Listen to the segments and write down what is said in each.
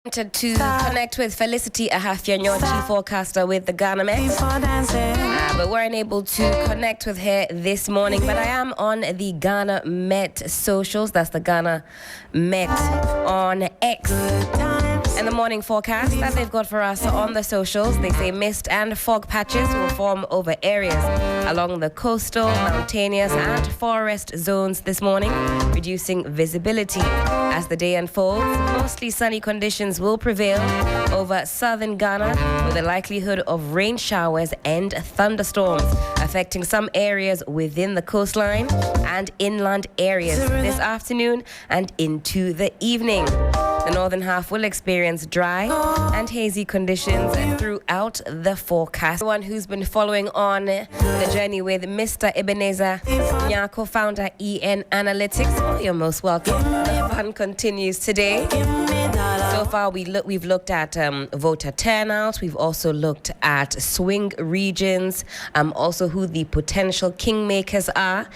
To connect with Felicity Appiah-Ampofo, chief forecaster with the Ghana Met. But weren't able to connect with her this morning. But I am on the Ghana Met socials. That's the Ghana Met on X. And the morning forecast that they've got for us on the socials, they say mist and fog patches will form over areas along the coastal, mountainous and forest zones this morning, reducing visibility. As the day unfolds, mostly sunny conditions will prevail over southern Ghana with the likelihood of rain showers and thunderstorms affecting some areas within the coastline and inland areas this afternoon and into the evening. The northern half will experience dry and hazy conditions throughout the forecast. One who's been following on the journey with Mr. Ebenezer Nyako, founder EN Analytics. Oh, you're most welcome. The fun continues today. So far, we've looked at voter turnout. We've also looked at swing regions, also who the potential kingmakers are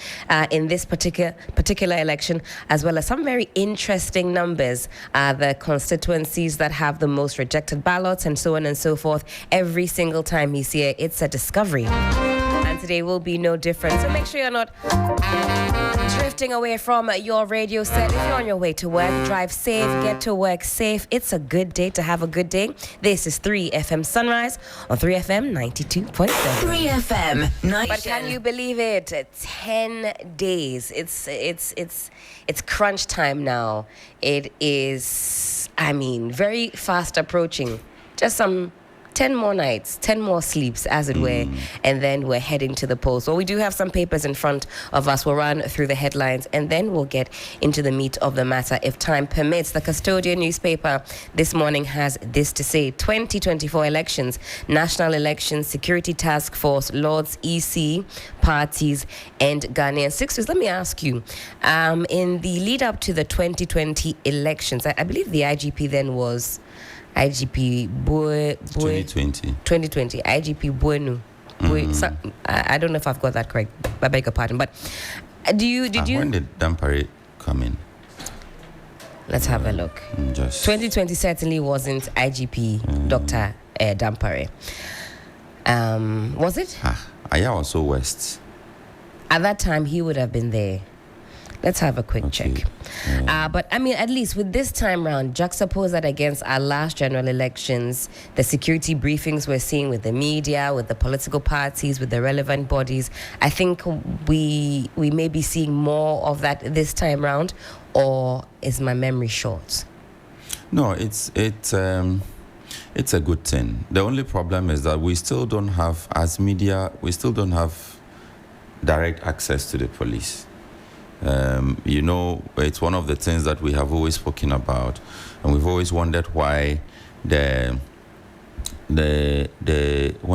in this particular election, as well as some very interesting numbers, the constituencies that have the most rejected ballots, and so on and so forth. Every single time he's here, it's a discovery. And today will be no different. So make sure you're not drifting away from your radio set. If you're on your way to work, drive safe, get to work safe. It's a good day to have a good day. This is 3FM Sunrise on 3FM 92.7. 3FM Night. But can you believe it? 10 days. It's crunch time now. It is, very fast approaching. Just some 10 more nights, 10 more sleeps, as it were, and then we're heading to the polls. Well, we do have some papers in front of us. We'll run through the headlines, and then we'll get into the meat of the matter if time permits. The Custodian newspaper this morning has this to say: 2024 elections, National Elections Security Task Force, Lords, EC, parties, and Ghanaian. Sixtus, let me ask you, in the lead up to the 2020 elections, I believe the IGP then was IGP 2020 IGP Bueno. I don't know if I've got that correct. I beg your pardon. But did you? When did Dampare come in? Let's have a look. 2020 certainly wasn't IGP Dr. Dampare. Was it? I also West. At that time, he would have been there. Let's have a quick check. But at least with this time round, juxtapose that against our last general elections, the security briefings we're seeing with the media, with the political parties, with the relevant bodies, I think we may be seeing more of that this time round. Or is my memory short? No, it's a good thing. The only problem is that we still don't have, as media, direct access to the police. It's one of the things that we have always spoken about, and we've always wondered why when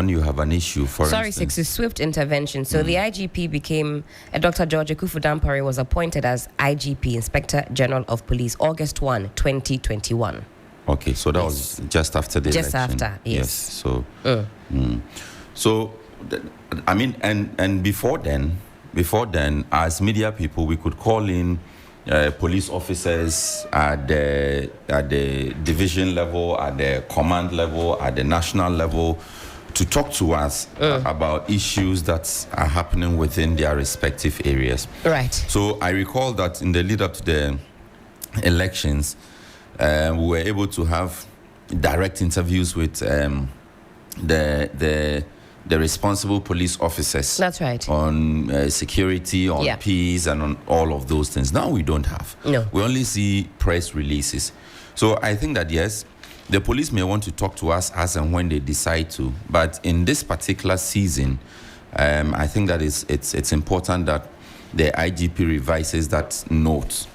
you have an issue, Sixtus, swift intervention. So the IGP became Dr. George Akuffo Dampare was appointed as IGP, Inspector General of Police, August 1, 2021. Okay, so that was just after the election. Just after, yes. So, and before then, as media people, we could call in police officers at the division level, at the command level, at the national level, to talk to us about issues that are happening within their respective areas. Right. So I recall that in the lead up to the elections, we were able to have direct interviews with the responsible police officers. That's right. On security, on peace, and on all of those things. Now we don't have. No. We only see press releases. So I think that, yes, the police may want to talk to us as and when they decide to. But in this particular season, I think that it's important that the IGP revises that note.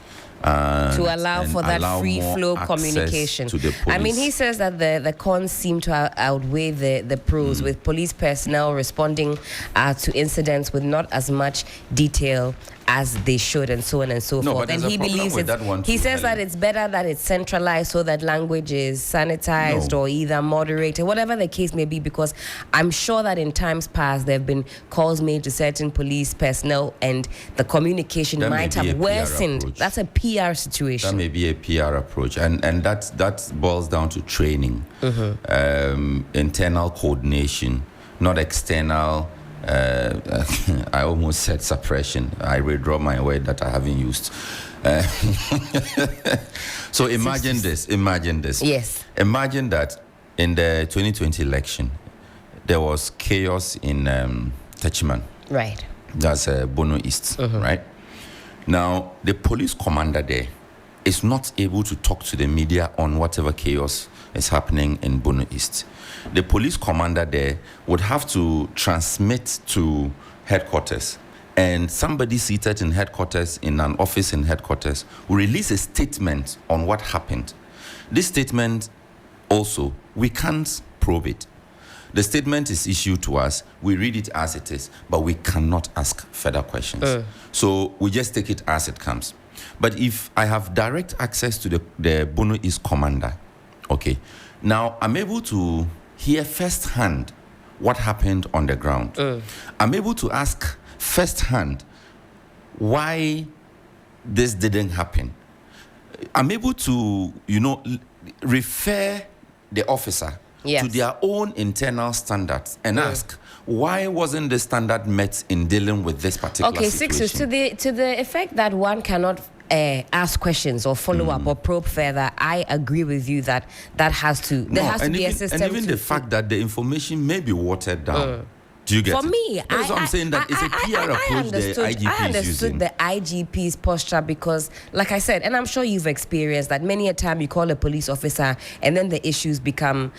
To allow for that free flow communication. He says that the cons seem to outweigh the pros, with police personnel responding to incidents with not as much detail as they should, and so on and so forth. And he believes he says that it's better that it's centralized so that language is sanitized or either moderated, whatever the case may be, because I'm sure that in times past there have been calls made to certain police personnel and the communication might have worsened. That's a PR situation. That may be a PR approach, and that boils down to training, internal coordination, not external. I almost said suppression. I withdraw my word that I haven't used. So imagine this. Yes. Imagine that in the 2020 election, there was chaos in Techiman. Right. That's Bono East, right? Now, the police commander there is not able to talk to the media on whatever chaos is happening in Bono East. The police commander there would have to transmit to headquarters, and somebody seated in headquarters, in an office in headquarters, will release a statement on what happened. This statement also, we can't probe it. The statement is issued to us, we read it as it is, but we cannot ask further questions. So we just take it as it comes. But if I have direct access to the Bono East commander, okay, now I'm able to hear firsthand what happened on the ground. I'm able to ask firsthand why this didn't happen. I'm able to, refer the officer to their own internal standards and ask, why wasn't the standard met in dealing with this particular situation? Sixtus, to the effect that one cannot ask questions or follow up or probe further, I agree with you that has to be a system. And even the fact that the information may be watered down. Do you get For me, that's what I'm saying, that it's a PR approach the IGP is using. The IGP's posture because, like I said, and I'm sure you've experienced that many a time you call a police officer and then the issues become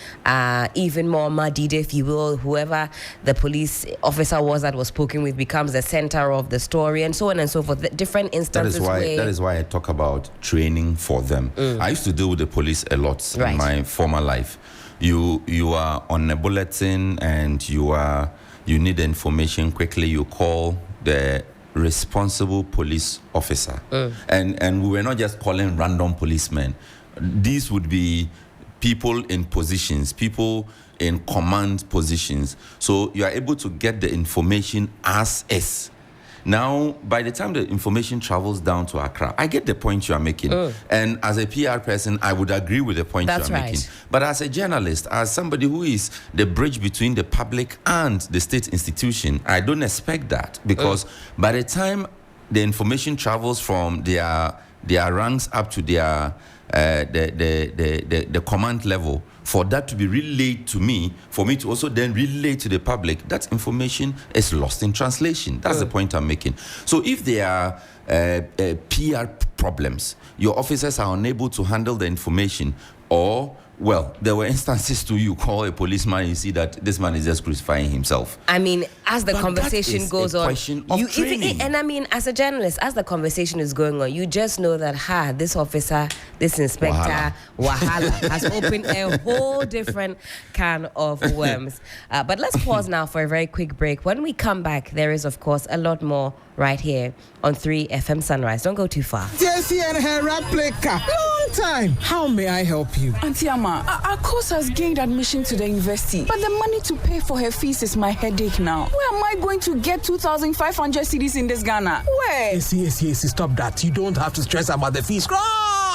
even more muddied, if you will. Whoever the police officer was that was spoken with becomes the center of the story and so on and so forth. The different instances. That is why I talk about training for them. I used to deal with the police a lot in my former life. You are on a bulletin and you need the information quickly, you call the responsible police officer. And we were not just calling random policemen. These would be people in positions, people in command positions. So you are able to get the information as is. Now, by the time the information travels down to Accra, I get the point you are making. And as a PR person, I would agree with the point you are making. But as a journalist, as somebody who is the bridge between the public and the state institution, I don't expect that. Because by the time the information travels from their ranks up to their the command level, for that to be relayed to me, for me to also then relay to the public, that information is lost in translation. That's the point I'm making. So if there are PR problems, your officers are unable to handle the information, or there were instances to you call a policeman, you see that this man is just crucifying himself. I mean, as the conversation goes on, as a journalist, as the conversation is going on, you just know that this officer, this inspector, Wahala has opened a whole different can of worms. But let's pause now for a very quick break. When we come back, there is, of course, a lot more right here on 3FM Sunrise. Don't go too far. Jessie and her replica. Long time. How may I help you? Auntie Amma, our course has gained admission to the university, but the money to pay for her fees is my headache now. Where am I going to get 2,500 cedis in this Ghana? Where? Yes, stop that. You don't have to stress about the fees.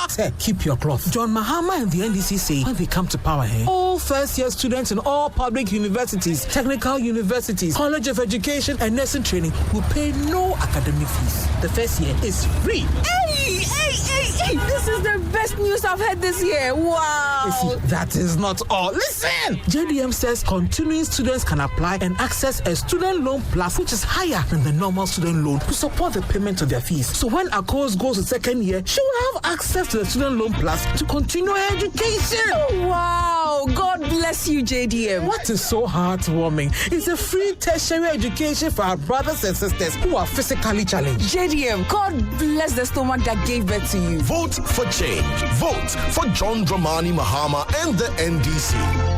Say, keep your cloth. John Mahama and the NDC say when they come to power, all first-year students in all public universities, technical universities, college of education and nursing training will pay no academic fees. The first year is free. Hey! This is the best news I've heard this year. Wow! See, that is not all. Listen! JDM says continuing students can apply and access a student loan plus, which is higher than the normal student loan, to support the payment of their fees. So when a course goes to second year, she will have access to the student loan plus to continue her education. Wow! God bless you, JDM. What is so heartwarming? It's a free tertiary education for our brothers and sisters who are physically challenged. JDM, God bless the stomach that gave birth to you. Vote for change. Vote for John Dramani Mahama and the NDC.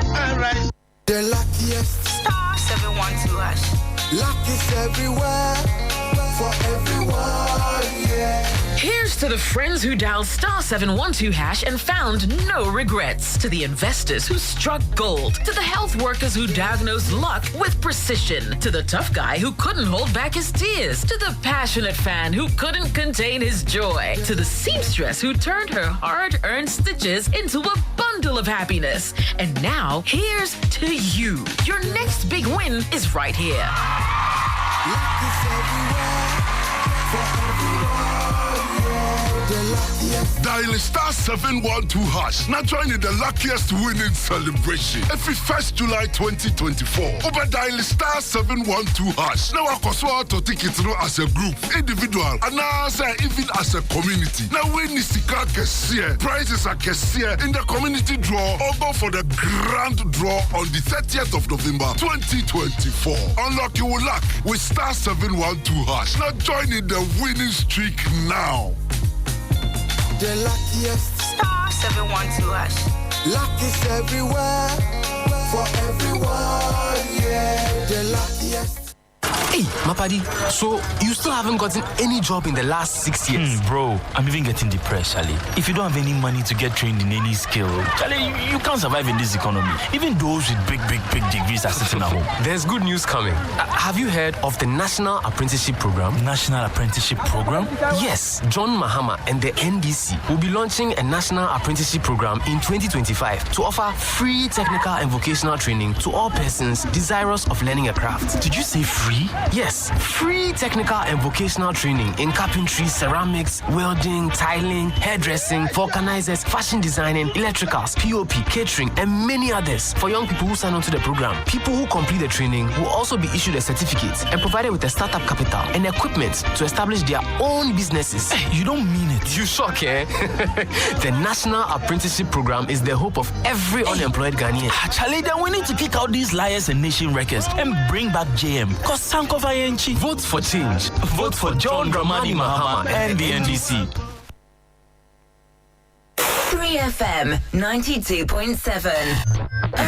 All right. The luckiest. *712#. Luck is everywhere, for everyone, yeah. Here's to the friends who dialed *712# and found no regrets. To the investors who struck gold. To the health workers who diagnosed luck with precision. To the tough guy who couldn't hold back his tears. To the passionate fan who couldn't contain his joy. To the seamstress who turned her hard-earned stitches into a bundle of happiness. And now, here's to you. Your next big win is right here. Luck is everywhere, for everyone. Dial *712#. Now join in the luckiest winning celebration. Every 1st July 2024. Over dial *712#. Now I can to tickets as a group, individual, and now even as a community. Now win is the prizes are in the community draw or go for the grand draw on the 30th of November 2024. Unlock your luck with *712#. Now join in the winning streak now. The luckiest *712#. Luck is everywhere, for everyone, yeah. The luckiest. Hey, Mapadi, so you still haven't gotten any job in the last 6 years? Bro, I'm even getting depressed, Charlie. If you don't have any money to get trained in any skill, Charlie, you can't survive in this economy. Even those with big degrees are sitting at home. There's good news coming. Have you heard of the National Apprenticeship Program? National Apprenticeship Program? Yes, John Mahama and the NDC will be launching a National Apprenticeship Program in 2025 to offer free technical and vocational training to all persons desirous of learning a craft. Did you say free? Yes, free technical and vocational training in carpentry, ceramics, welding, tiling, hairdressing, vulcanizers, fashion designing, electricals, POP, catering, and many others for young people who sign on to the program. People who complete the training will also be issued a certificate and provided with a startup capital and equipment to establish their own businesses. Hey, you don't mean it. You shock, eh? The National Apprenticeship Program is the hope of every unemployed Ghanaian. Charlie, then we need to kick out these liars and nation wreckers and bring back JM. Because Sankofa Yenchi. Vote for change. Vote for John Dramani Mahama and the NDC. 3FM 92.7.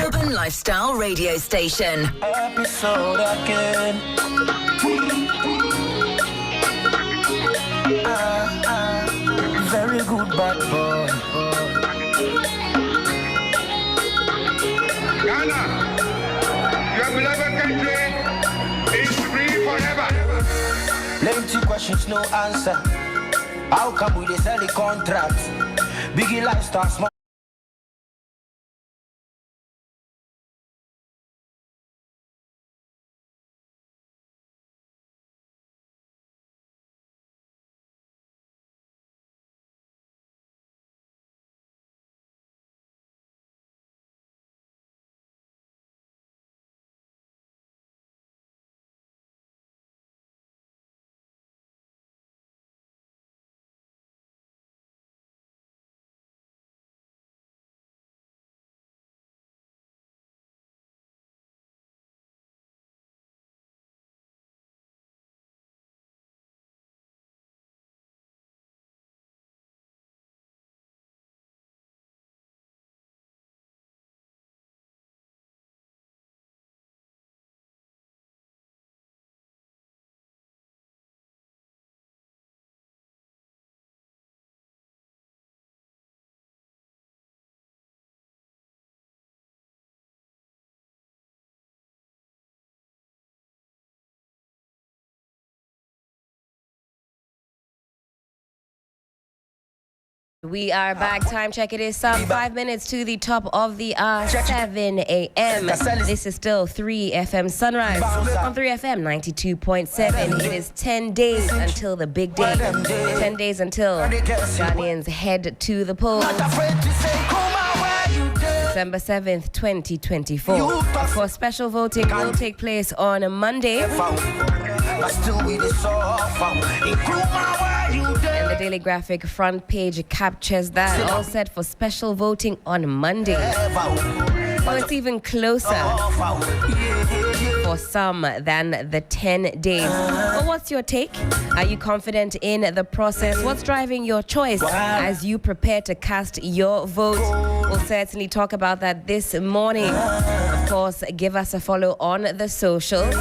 Urban Lifestyle Radio Station. Episode again. Very good bad boy. Ghana, your beloved country is free forever. Plenty questions, no answer. How come we sell the contract? Biggie lifestyle, small. We are back. Time check. It is some 5 minutes to the top of the hour, 7 a.m. This is still 3FM Sunrise on 3FM 92.7. It is 10 days until the big day. 10 days until Ghanaians head to the polls. December 7th, 2024. Of course, special voting will take place on Monday. And the Daily Graphic front page captures that. All set for special voting on Monday. Well, it's even closer for some than the 10 days. But what's your take? Are you confident in the process? What's driving your choice as you prepare to cast your vote? We'll certainly talk about that this morning. Of course, give us a follow on the socials.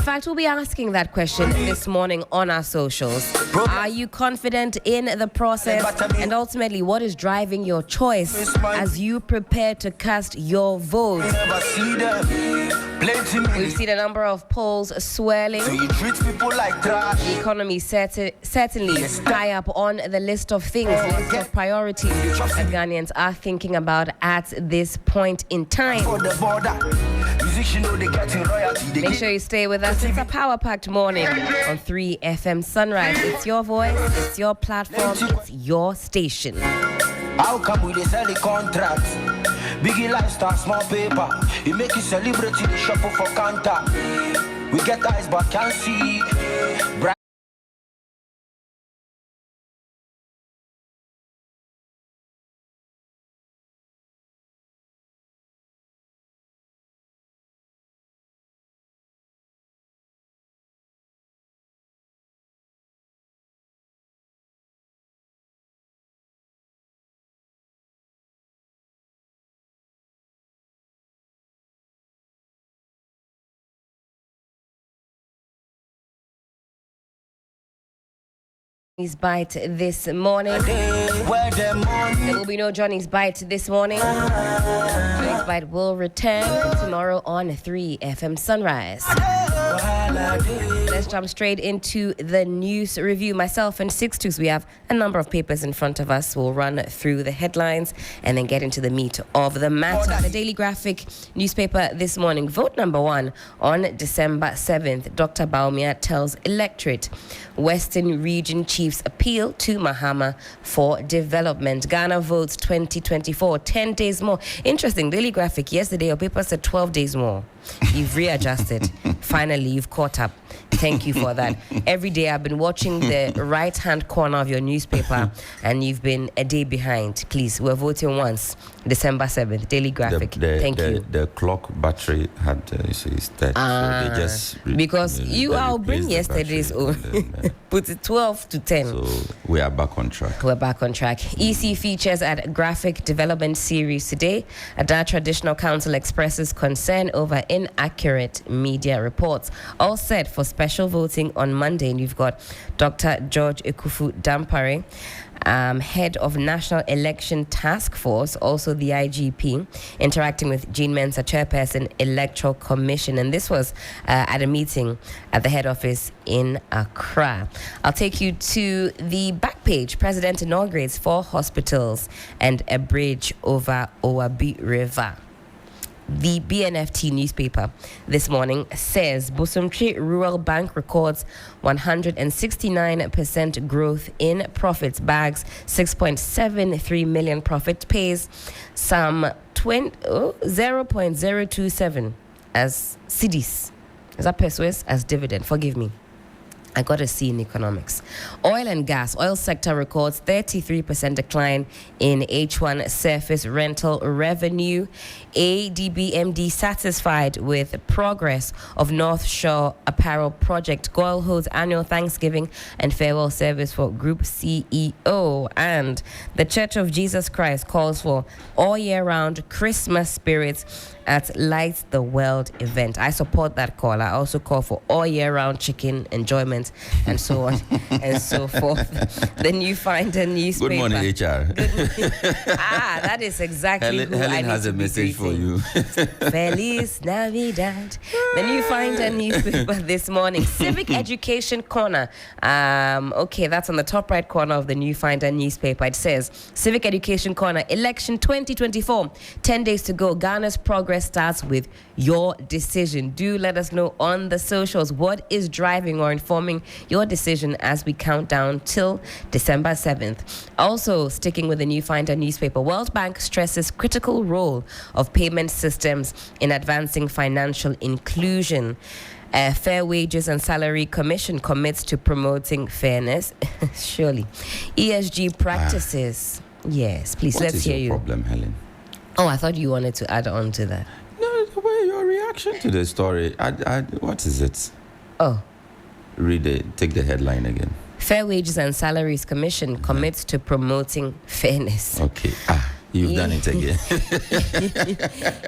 fact, we'll be asking that question this morning on our socials. Are you confident in the process? And ultimately, what is driving your choice as you prepare to cast your vote? We've seen a number of polls swirling. The economy certainly high up on the list of things, list of priorities that Ghanaians are thinking about at this point in time. Make sure you stay with us. It's a power-packed morning on 3FM Sunrise. It's your voice, it's your platform, it's your station. How come we dey sell the contract? Biggie lifestyle, small paper. You make you celebrate in the shop for counter. We get eyes but can't see. Johnny's Bite this morning. There will be no Johnny's Bite this morning. Johnny's Bite will return tomorrow on 3FM Sunrise. Let's jump straight into the news review. Myself and Sixtus, we have a number of papers in front of us. We'll run through the headlines and then get into the meat of the matter. The Daily Graphic newspaper this morning. Vote number 1 on December 7th. Dr. Baumia tells electorate. Western Region Chiefs appeal to Mahama for development. Ghana votes 2024, 10 days more. Interesting. Daily Graphic yesterday, your paper said 12 days more. You've readjusted. Finally, you've caught up. Thank you for that. Every day I've been watching the right-hand corner of your newspaper and you've been a day behind. Please, we're voting once, December 7th, Daily Graphic. Thank you. The clock battery had is dead. So they just because I'll bring yesterday's own. Put it 12 to 10. So we are back on track. We're back on track. EC features at Graphic Development Series today. Ada Traditional Council expresses concern over inaccurate media reports. All set for special voting on Monday. And you've got Dr. George Ekufu Dampare, head of National Election Task Force, also the IGP, interacting with Jean Mensah, chairperson, Electoral Commission. And this was at a meeting at the head office in Accra. I'll take you to the back page. President inaugurates 4 hospitals and a bridge over Owabi River. The BNFT newspaper this morning says Bosomtwe Rural Bank records 169% growth in profits, bags 6.73 million profit, pays some 0.027 as cedis. Is that pesos as dividend? Forgive me. I got a C in economics. Oil and gas. Oil sector records 33% decline in H1 surface rental revenue. ADBMD satisfied with progress of North Shore Apparel Project. GOIL holds annual Thanksgiving and farewell service for Group CEO. And the Church of Jesus Christ calls for all year round Christmas spirits at Light the World event. I support that call. I also call for all year round chicken enjoyment and so on and so forth. The New Finder newspaper. Good morning, HR. That is exactly who Helen I need has to a message for you. Feliz Navidad. The New Finder newspaper this morning. Civic Education Corner. Okay, that's on the top right corner of the New Finder newspaper. It says, Civic Education Corner, election 2024. 10 days to go. Ghana's progress starts with your decision. Do let us know on the socials what is driving or informing your decision as we count down till December 7th. Also, sticking with the New Finder newspaper, World Bank stresses critical role of payment systems in advancing financial inclusion. Fair Wages and Salary Commission commits to promoting fairness. Surely. ESG practices. Yes, please, let's hear you. What is your problem, Helen? Oh, I thought you wanted to add on to that. No, your reaction to the story. What is it? Oh. Read it. Take the headline again. Fair Wages and Salaries Commission commits to promoting fairness. Okay. You've done it again.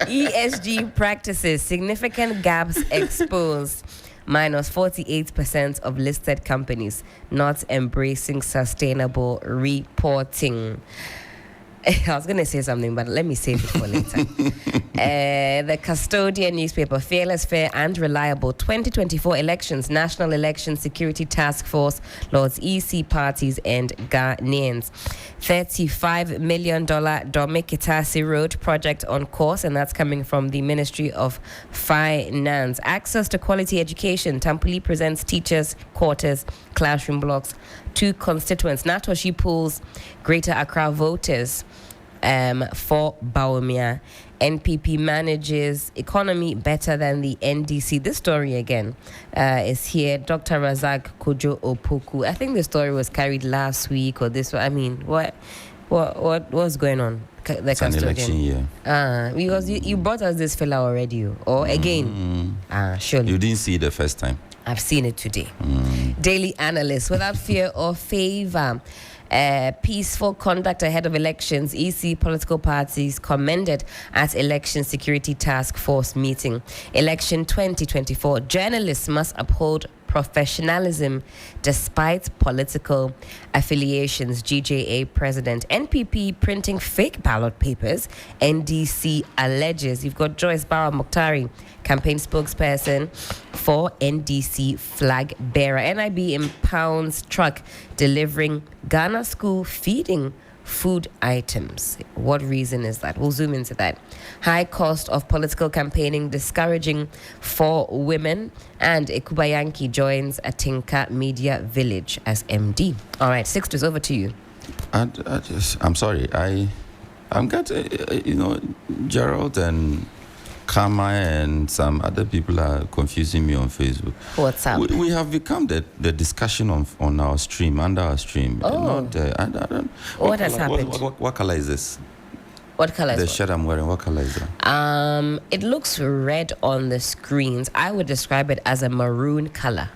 ESG practices, significant gaps exposed. minus 48% of listed companies not embracing sustainable reporting. I was going to say something, but let me save it for later. The Custodian newspaper, Fearless, Fair and Reliable 2024 Elections, National Election Security Task Force, Lords EC parties and Ghanaians. $35 million Domikitasi Road project on course, and that's coming from the Ministry of Finance. Access to quality education. Tampuli presents teachers' quarters, classroom blocks to constituents. Natoshi pulls Greater Accra voters for Bawumia. NPP manages economy better than the NDC. This story again is here. Dr. Razak Kojo Opoku. I think the story was carried last week or this. I mean, what's going on? It's an election year. Because you brought us this fella already, or again? Surely. You didn't see it the first time. I've seen it today. Daily Analyst, without fear or favor. Peaceful conduct ahead of elections. EC political parties commended at Election Security Task Force meeting. Election 2024. Journalists must uphold professionalism despite political affiliations. GJA President. NPP printing fake ballot papers. NDC alleges. You've got Joyce Barra Mokhtari, campaign spokesperson for NDC flag bearer. NIB impounds truck delivering Ghana school feeding food items. What reason is that? We'll zoom into that. High cost of political campaigning discouraging for women, and Ekubayanki joins Atinka Media Village as MD. All right, Sixtus, over to you. I'm sorry. I'm getting, Gerald and Kama and some other people are confusing me on Facebook. What's up? We have become the discussion on our stream, under our stream. Oh. What has happened? What color is this? What color is the shirt I'm wearing? What color is that? It looks red on the screens. I would describe it as a maroon color.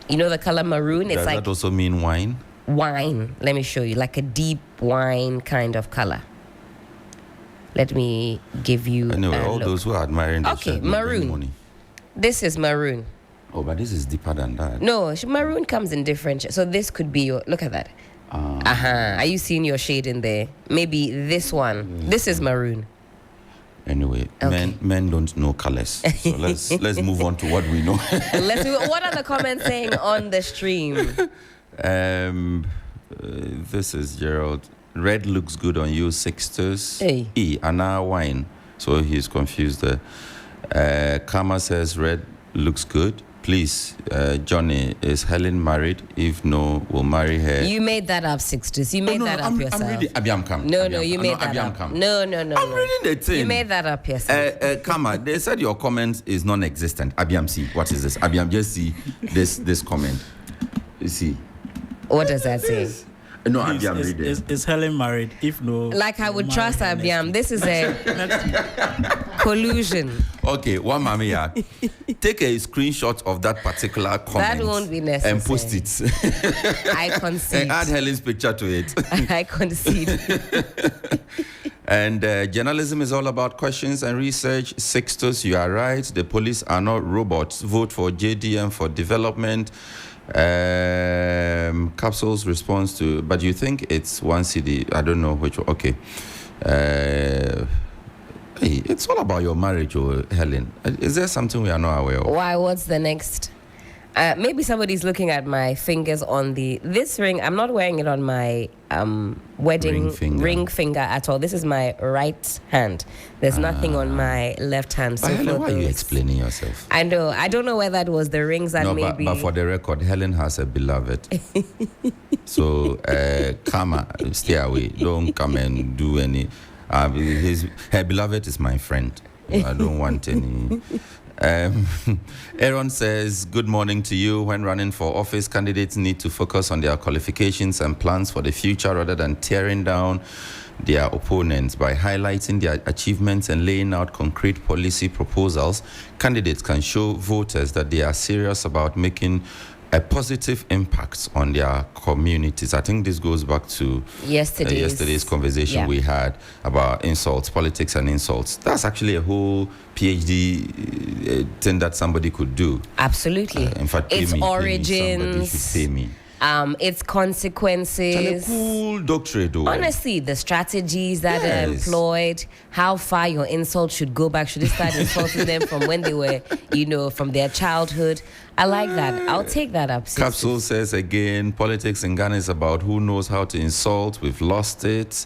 You know the color maroon? Does that also mean wine? Wine. Let me show you. Like a deep wine kind of color. Let me give you anyway, all look. Those who are admiring this okay, maroon. This is maroon. Oh, but this is deeper than that. No, maroon comes in different. So this could be your. Look at that. Are you seeing your shade in there? Maybe this one. This is maroon. Anyway, okay. men don't know colors. So let's move on to what we know. What are the comments saying on the stream? This is Gerald. Red looks good on you, Sixtus. Hey. Anna wine. So he's confused there. Kama says red looks good. Please, Johnny, is Helen married? If no, we'll marry her. You made that up, Sixtus. You made that up yourself. I'm reading Appiah-Ampofo. No, you made that up. No. I'm reading the thing. You made that up yourself. Kama, they said your comment is non-existent. Appiah-Ampofo, what is this? Appiah-Ampofo, just see this comment. You see. What does that say? No, Appiah-Ampofo reading. Is Helen married? If no, like I would trust Appiah-Ampofo. This is a collusion. Okay, one mamia. Take a screenshot of that particular comment. That won't be necessary. And post it. I concede. And add Helen's picture to it. I concede. And journalism is all about questions and research. Sixtus, you are right. The police are not robots. Vote for JDM for development. Capsules response to, but you think it's one CD? I don't know which one. Okay. It's all about your marriage, Helen. Is there something we are not aware of? Why? What's the next? Maybe somebody's looking at my fingers on this ring. I'm not wearing it on my wedding ring finger at all. This is my right hand. There's nothing on my left hand. So Helen, why are you explaining yourself? I know. I don't know whether it was the rings that maybe. But for the record, Helen has a beloved. So, Kama, stay away. Don't come and do any. Her beloved is my friend. I don't want any. Aaron says, good morning to you. When running for office, candidates need to focus on their qualifications and plans for the future rather than tearing down their opponents. By highlighting their achievements and laying out concrete policy proposals, candidates can show voters that they are serious about making a positive impact on their communities. I think this goes back to yesterday's conversation we had about insults, politics and insults. That's actually a whole PhD thing that somebody could do. Absolutely. In fact, its origins. Somebody should pay me. Its consequences. And a cool doctorate, though. Honestly, the strategies that are employed, how far your insult should go back. Should they start insulting them from when they were, from their childhood? I like that. I'll take that up. Capsule says again, politics in Ghana is about who knows how to insult. We've lost it.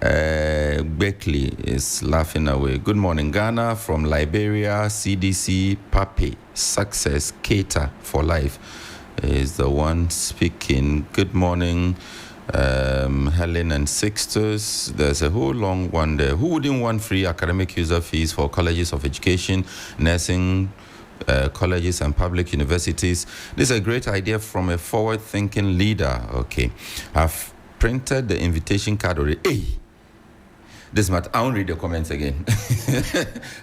Beckley is laughing away. Good morning, Ghana. From Liberia, CDC, Pape, Success, Cater for Life is the one speaking. Good morning, Helen and Sixtus. There's a whole long one there. Who wouldn't want free academic user fees for colleges of education, nursing, colleges and public universities? This is a great idea from a forward-thinking leader. Okay, I've printed the invitation card already. Hey, this matter. I won't read the comments again.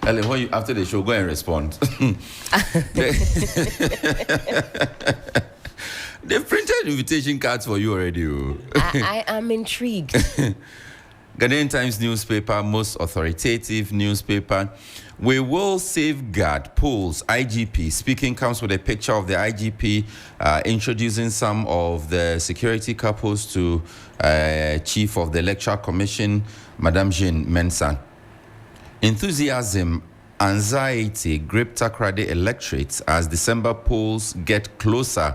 Helen, when after the show, go and respond. They've printed invitation cards for you already. I am intrigued. Ghanaian Times newspaper, most authoritative newspaper. We will safeguard polls. IGP speaking comes with a picture of the IGP introducing some of the security couples to Chief of the Electoral Commission, Madame Jean Mensah. Enthusiasm, anxiety grip Takoradi electorates as December polls get closer.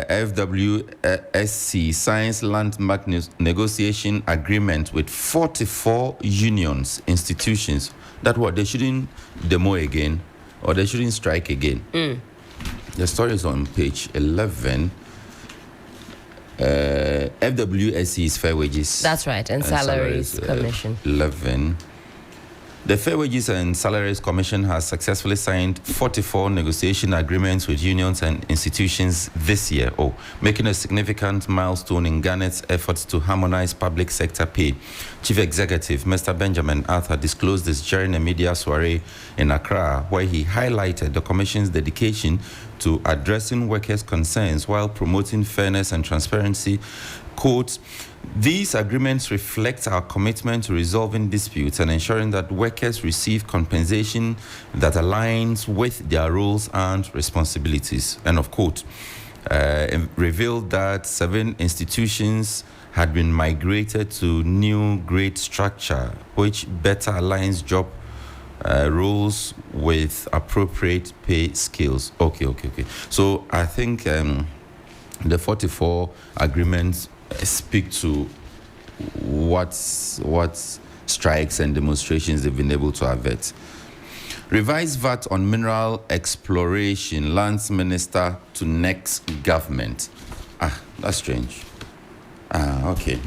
FWSC signs landmark negotiation agreement with 44 unions, institutions. That what they shouldn't demo again, or they shouldn't strike again. The story is on page 11. FWSC is Fair Wages. That's right, and Salaries Commission. 11. The Fair Wages and Salaries Commission has successfully signed 44 negotiation agreements with unions and institutions this year, making a significant milestone in Ghana's efforts to harmonize public sector pay. Chief Executive Mr. Benjamin Arthur disclosed this during a media soiree in Accra, where he highlighted the Commission's dedication to addressing workers' concerns while promoting fairness and transparency. Quote, these agreements reflect our commitment to resolving disputes and ensuring that workers receive compensation that aligns with their roles and responsibilities. End of quote. Revealed that 7 institutions had been migrated to new grade structure, which better aligns job roles with appropriate pay scales. Okay. So I think the 44 agreements speak to what strikes and demonstrations they've been able to avert. Revised VAT on mineral exploration, lands minister to next government. That's strange. Okay.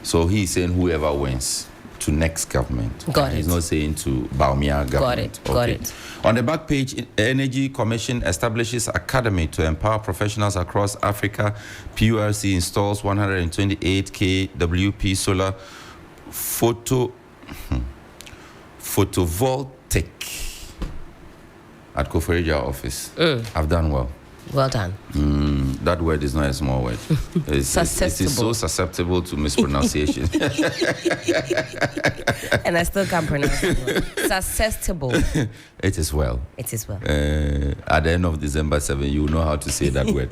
So he's saying whoever wins to next government. Got it. He's not saying to Baumia government. Got it. On the back page, Energy Commission establishes academy to empower professionals across Africa. PURC installs 128 kWp solar photovoltaic at Koforidua office. I've done well. Well done. That word is not a small word. It's so susceptible to mispronunciation. And I still can't pronounce it. Susceptible. It is well. It is well. At the end of December 7, you will know how to say that word.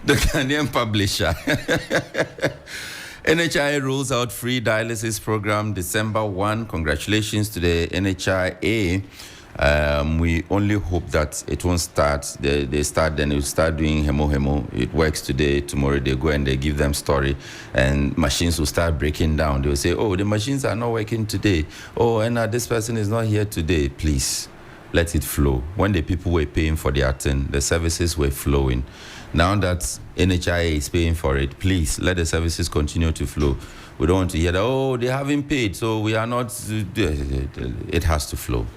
The Ghanaian publisher. NHI rolls out free dialysis program December 1. Congratulations to the NHIA. We only hope that it won't start. They start, then it will start doing hemo. It works today, tomorrow they go and they give them story, and machines will start breaking down. They will say, the machines are not working today. And this person is not here today. Please, let it flow. When the people were paying for their thing, the services were flowing. Now that NHIA is paying for it, please, let the services continue to flow. We don't want to hear that, they haven't paid, so we are not. It has to flow.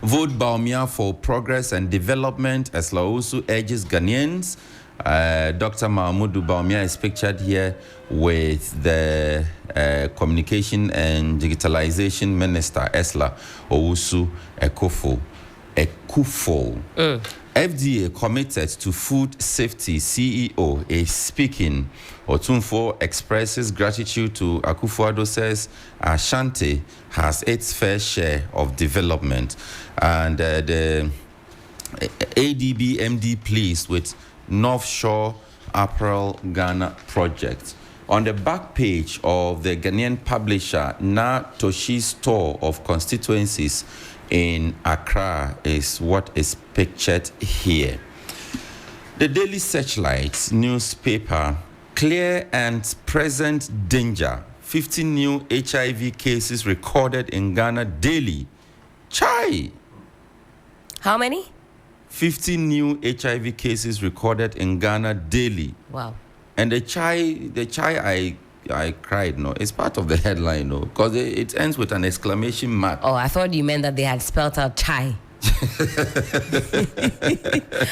Vote Baumia for progress and development as Laosu urges Ghanaians. Dr. Mahmoudou Baumia is pictured here with the Communication and Digitalization Minister, Esla Owusu Ekofo. Appiah-Ampofo. FDA committed to food safety CEO is speaking. Otunfo expresses gratitude to Akufo-Addo, says Ashanti has its fair share of development. And the ADB MD pleased with North Shore Apparel Ghana project. On the back page of the Ghanaian publisher Na Toshi's Store of Constituencies in Accra is what is pictured here. The Daily Searchlight newspaper, clear and present danger. 15 new HIV cases recorded in Ghana daily. Chai! How many? 15 new HIV cases recorded in Ghana daily. Wow. And the chai I cried, no. It's part of the headline, no, because it ends with an exclamation mark. Oh, I thought you meant that they had spelled out chai.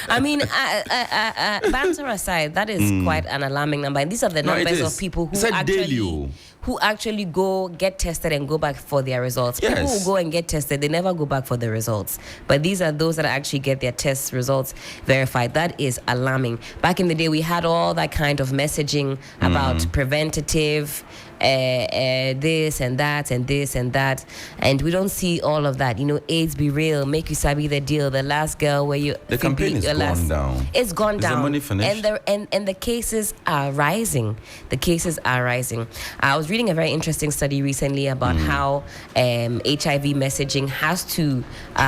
I mean, banter aside, that is quite an alarming number. And these are the numbers of people who actually go get tested and go back for their results. Yes. People who go and get tested, they never go back for the results. But these are those that actually get their test results verified. That is alarming. Back in the day, we had all that kind of messaging about preventative, this and that and this and that, and we don't see all of that. You know, AIDS be real, make you sabi the deal. The last girl where you the campaign is gone down. It's gone down. Is the money finished? And the cases are rising. The cases are rising. I was reading a very interesting study recently about how HIV messaging has to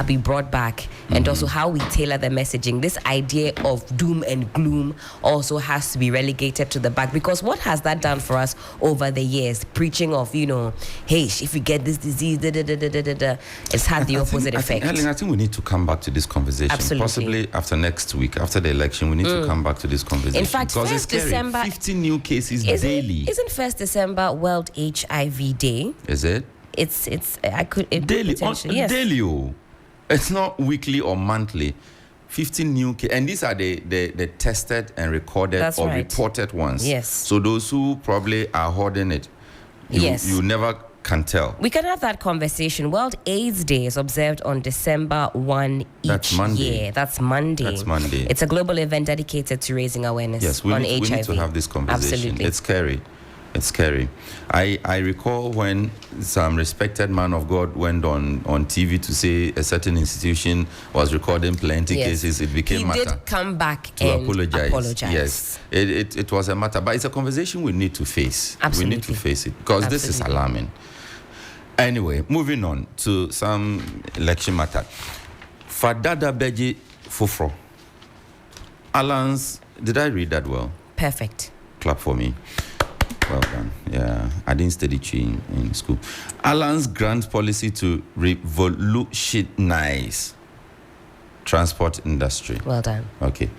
be brought back, and also how we tailor the messaging. This idea of doom and gloom also has to be relegated to the back, because what has that done for us over the years? Preaching of, you know, hey, if you get this disease, it's had the opposite effect. Helen, I think we need to come back to this conversation. Absolutely. Possibly after next week, after the election, we need to come back to this conversation. In fact, because 1st December, 15 new cases daily. Isn't 1st December World HIV Day? Is it? It's daily. Yes. Daily. Oh. It's not weekly or monthly. 15 new cases, and these are the tested and recorded reported ones. Yes. So those who probably are hoarding it, you never can tell. We can have that conversation. World AIDS Day is observed on December 1 each year. That's Monday. It's a global event dedicated to raising awareness on HIV. We need to have this conversation. Absolutely. It's scary. It's scary. I recall when some respected man of God went on TV to say a certain institution was recording plenty cases. It became matter. He did come back to and apologize. Yes, it was a matter. But it's a conversation we need to face. Absolutely. We need to face it, because this is alarming. Anyway, moving on to some election matter. Fadada Beji Fufro. Alan's, did I read that well? Perfect. Clap for me. Well done. Yeah, I didn't study tree in school. Alan's grand policy to revolutionize transport industry. Well done. Okay.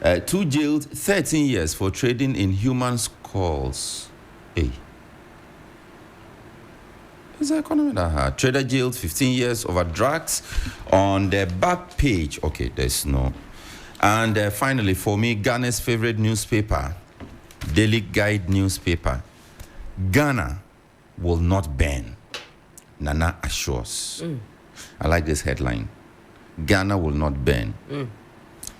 2 jailed, 13 years for trading in human skulls. Hey. Is the economy that hard? Trader jailed 15 years over drugs. On the back page, okay, there's no. And finally, for me, Ghana's favorite newspaper, Daily Guide newspaper, Ghana will not burn. Nana assures. I like this headline. Ghana will not burn.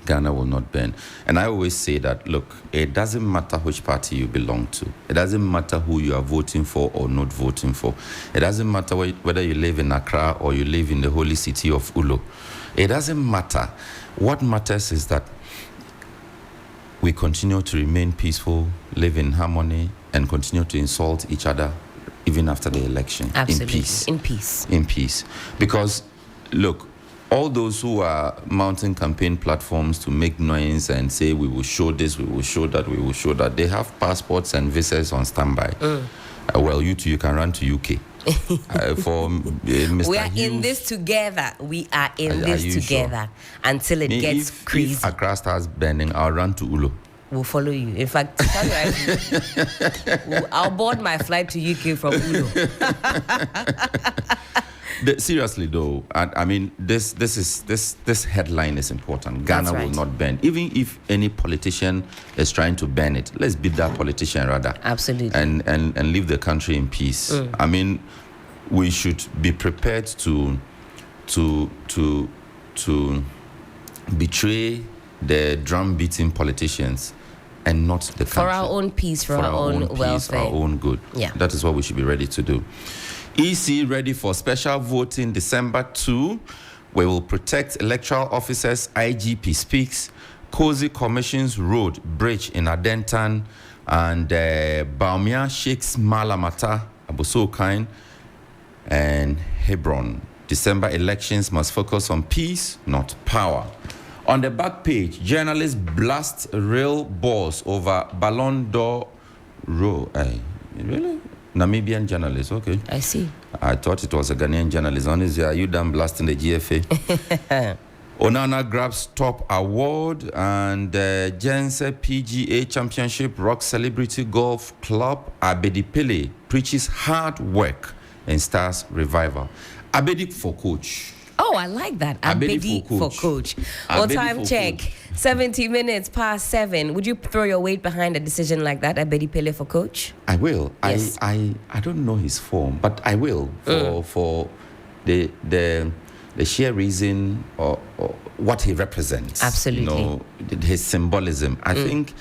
Ghana will not burn. And I always say that, look, it doesn't matter which party you belong to. It doesn't matter who you are voting for or not voting for. It doesn't matter whether you live in Accra or you live in the holy city of Ullo. It doesn't matter. What matters is that we continue to remain peaceful, live in harmony, and continue to insult each other even after the election. Absolutely. In peace. In peace. In peace. Because, look, all those who are mounting campaign platforms to make noise and say we will show this, we will show that, we will show that, they have passports and visas on standby. Well, you too, you can run to UK. For Mr. We are Hughes, in this together. We are in this together until it gets crazy. If Accra starts burning, I'll run to Ullo. We'll follow you. In fact, I'll board my flight to UK from Ullo. Seriously though, I mean, this headline is important. Ghana will not burn. Even if any politician is trying to ban it, let's beat that politician rather. Absolutely. And leave the country in peace. I mean, we should be prepared to to betray the drum-beating politicians and not the country. For our own peace, for our own welfare. Our own good. Yeah. That is what we should be ready to do. EC ready for special voting December 2. We will protect electoral officers. IGP speaks. Cozy Commissions Road Bridge in Adentan and Baumia Sheikh's Malamata, Abosokain, and Hebron. December elections must focus on peace, not power. On the back page, journalists blast real boss over Ballon d'Or row. Really? Namibian journalist, okay. I see. I thought it was a Ghanaian journalist. Honestly, are you done blasting the GFA? Onana grabs top award, and Jense PGA Championship Rock Celebrity Golf Club Abedi Pele preaches hard work and stars revival. Abedi for coach. Oh, I like that. Abedi for coach. Well, time check. 70 minutes past 7. Would you throw your weight behind a decision like that, Abedi Pele for coach? I will. Yes. I don't know his form, but I will for the sheer reason or what he represents. Absolutely. His symbolism. I think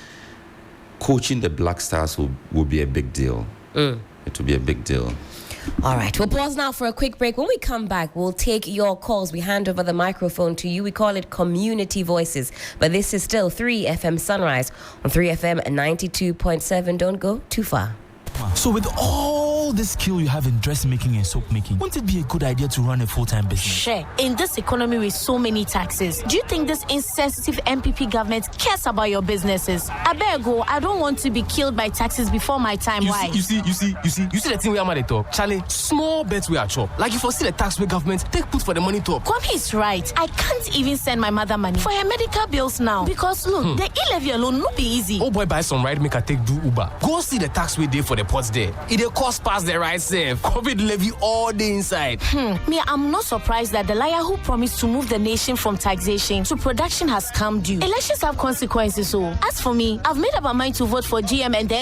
coaching the Black Stars will be a big deal. It will be a big deal. All right, we'll pause now for a quick break. When we come back, we'll take your calls. We hand over the microphone to you. We call it Community Voices. But this is still 3FM Sunrise on 3FM 92.7. Don't go too far. So with all the skill you have in dressmaking and soap making, wouldn't it be a good idea to run a full-time business? Sure. In this economy with so many taxes, do you think this insensitive MPP government cares about your businesses? I beg you, I don't want to be killed by taxes before my time. Why? You see the thing we are at top. Charlie, small bets we are chop. Like if you see the tax we government take put for the money top. Kwame is right. I can't even send my mother money for her medical bills now. Because look, the E-levy alone no be easy. Oh boy, buy some ride make I take do Uber. Go see the tax we did for the pots there. It cost past the right safe. COVID levy all day inside. Me, I'm not surprised that the liar who promised to move the nation from taxation to production has come due. Elections have consequences, so as for me, I've made up my mind to vote for GM and then